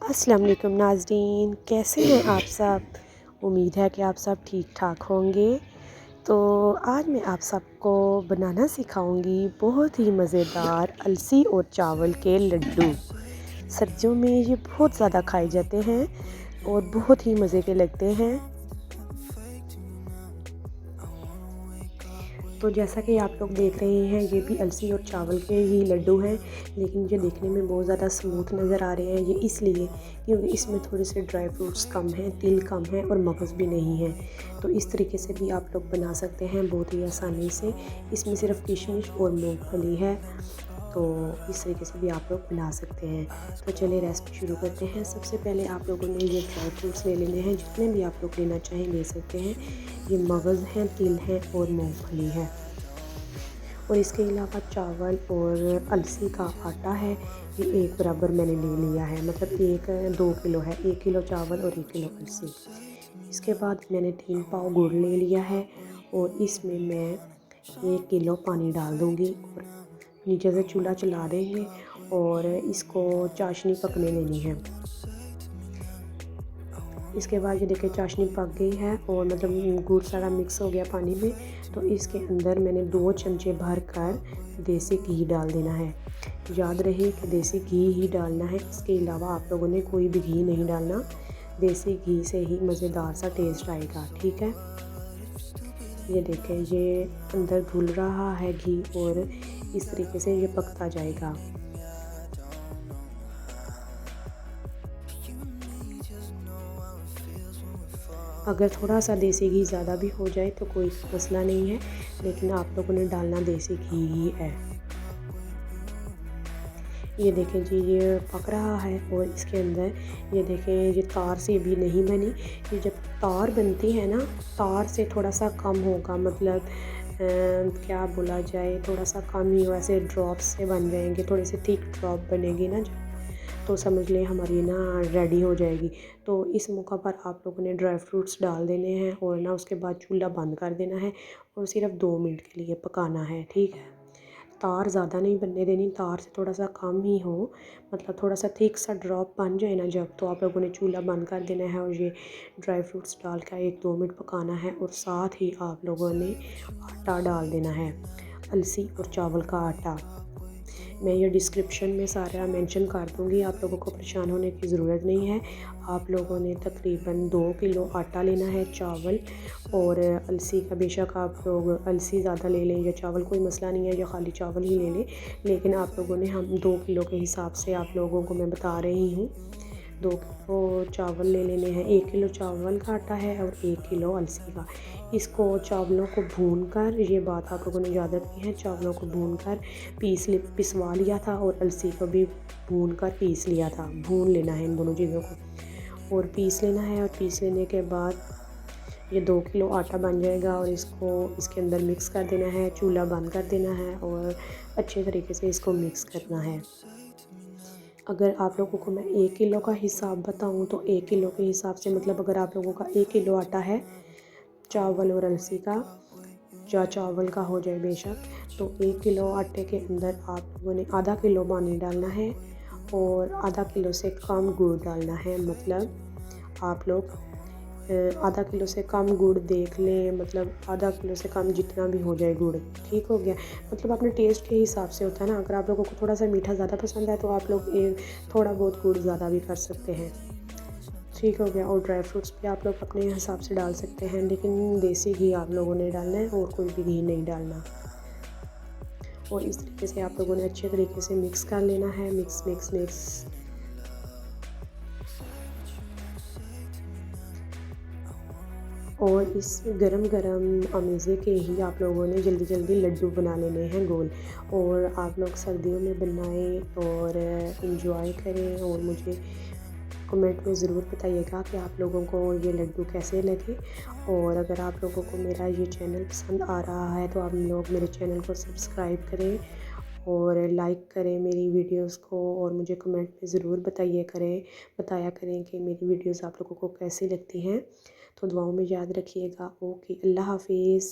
अस्सलाम वालेकुम नाज़रीन, कैसे हैं आप सब। उम्मीद है कि आप सब ठीक ठाक होंगे। तो आज मैं आप सबको बनाना सिखाऊंगी बहुत ही मज़ेदार अलसी और चावल के लड्डू। सर्दियों में ये बहुत ज़्यादा खाए जाते हैं और बहुत ही मज़े के लगते हैं। तो जैसा कि आप लोग देख रहे हैं, ये भी अलसी और चावल के ही लड्डू हैं, लेकिन ये देखने में बहुत ज़्यादा स्मूथ नज़र आ रहे हैं। ये इसलिए क्योंकि इसमें थोड़े से ड्राई फ्रूट्स कम हैं, तिल कम है और मगज़ भी नहीं है। तो इस तरीके से भी आप लोग बना सकते हैं बहुत ही आसानी से। इसमें सिर्फ किशमिश और मूंगफली है, तो इस तरीके से भी आप लोग बना सकते हैं। तो चलिए रेसिपी शुरू करते हैं। सबसे पहले आप लोगों ने ये ड्राई फ्रूट्स ले लेने हैं, जितने भी आप लोग लेना चाहें ले सकते हैं। ये मगज़ हैं, तिल हैं और मूंगफली है। और इसके अलावा चावल और अलसी का आटा है, ये एक बराबर मैंने ले लिया है, मतलब 2 किलो है। 1 किलो चावल और 1 किलो अलसी। इसके बाद मैंने 3 पाव गुड़ ले लिया है और इसमें मैं 1 किलो पानी डाल दूँगी और नीचे से चूल्हा चला देंगे और इसको चाशनी पकने देनी है। इसके बाद ये देखिए चाशनी पक गई है और मतलब गुड़ सारा मिक्स हो गया पानी में। तो इसके अंदर मैंने 2 चमचे भर कर देसी घी डाल देना है। याद रहे कि देसी घी ही डालना है, इसके अलावा आप लोगों ने कोई भी घी नहीं डालना। देसी घी से ही मज़ेदार सा टेस्ट आएगा, ठीक है। ये देखें, ये अंदर घुल रहा है घी और इस तरीके से ये पकता जाएगा। अगर थोड़ा सा देसी घी ज़्यादा भी हो जाए तो कोई मसला नहीं है, लेकिन आप लोगों ने डालना देसी घी ही है। ये देखें जी, ये पक रहा है और इसके अंदर ये देखें, ये तार से भी नहीं बनी। ये जब तार बनती है ना, तार से थोड़ा सा कम होगा, मतलब क्या बोला जाए, थोड़ा सा कम ही वैसे ड्रॉप्स से बन जाएंगे। थोड़ी सी थिक ड्रॉप बनेगी ना जब, तो समझ लें हमारी ना रेडी हो जाएगी। तो इस मौका पर आप लोगों ने ड्राई फ्रूट्स डाल देने हैं और ना उसके बाद चूल्हा बंद कर देना है और सिर्फ 2 मिनट के लिए पकाना है, ठीक है। तार ज़्यादा नहीं बनने देनी, तार से थोड़ा सा कम ही हो, मतलब थोड़ा सा थिक सा ड्रॉप बन जाए ना जब, तो आप लोगों ने चूल्हा बंद कर देना है और ये ड्राई फ्रूट्स डाल कर 1-2 मिनट पकाना है। और साथ ही आप लोगों ने आटा डाल देना है, अलसी और चावल का आटा। मैं ये डिस्क्रिप्शन में सारा मेंशन कर दूँगी, आप लोगों को परेशान होने की ज़रूरत नहीं है। आप लोगों ने तकरीबन 2 किलो आटा लेना है, चावल और अलसी का, बेशक आप लोग अलसी ज़्यादा ले लें या चावल, कोई मसला नहीं है, या खाली चावल ही ले लें। लेकिन आप लोगों ने, हम 2 किलो के हिसाब से आप लोगों को मैं बता रही हूँ, 2 किलो चावल ले लेने हैं। 1 किलो चावल का आटा है और 1 किलो अलसी का। इसको चावलों को भूनकर, ये बात आप लोगों ने याद रखनी है, चावलों को भूनकर पिसवा लिया था और अलसी को भी भूनकर पीस लिया था। भून लेना है इन दोनों चीज़ों को और पीस लेना है। और पीस लेने के बाद ये 2 किलो आटा बन जाएगा और इसको इसके अंदर मिक्स कर देना है, चूल्हा बंद कर देना है और अच्छे तरीके से इसको मिक्स करना है। अगर आप लोगों को मैं 1 किलो का हिसाब बताऊं तो 1 किलो के हिसाब से, मतलब अगर आप लोगों का 1 किलो आटा है चावल और अलसी का, या चावल का हो जाए बेशक, तो 1 किलो आटे के अंदर आप लोगों ने आधा किलो पानी डालना है और आधा किलो से कम गुड़ डालना है। मतलब आप लोग आधा किलो से कम गुड़ देख लें, मतलब आधा किलो से कम जितना भी हो जाए गुड़, ठीक हो गया। मतलब अपने टेस्ट के हिसाब से होता है ना, अगर आप लोगों को थोड़ा सा मीठा ज़्यादा पसंद है तो आप लोग थोड़ा बहुत गुड़ ज़्यादा भी कर सकते हैं, ठीक हो गया। और ड्राई फ्रूट्स भी आप लोग अपने हिसाब से डाल सकते हैं, लेकिन देसी घी आप लोगों ने डालना है और कोई भी घी नहीं डालना। और इस तरीके से आप लोगों ने अच्छे तरीके से मिक्स कर लेना है, मिक्स मिक्स मिक्स। और इस गरम गरम अमेज़े के ही आप लोगों ने जल्दी जल्दी लड्डू बना लेने हैं गोल। और आप लोग सर्दियों में बनाएं और इन्जॉय करें और मुझे कमेंट में ज़रूर बताइएगा कि आप लोगों को ये लड्डू कैसे लगे। और अगर आप लोगों को मेरा ये चैनल पसंद आ रहा है तो आप लोग मेरे चैनल को सब्सक्राइब करें और लाइक करें मेरी वीडियोस को, और मुझे कमेंट में ज़रूर बताया करें कि मेरी वीडियोस आप लोगों को कैसी लगती हैं। तो दुआओं में याद रखिएगा। ओके, अल्लाह हाफिज़।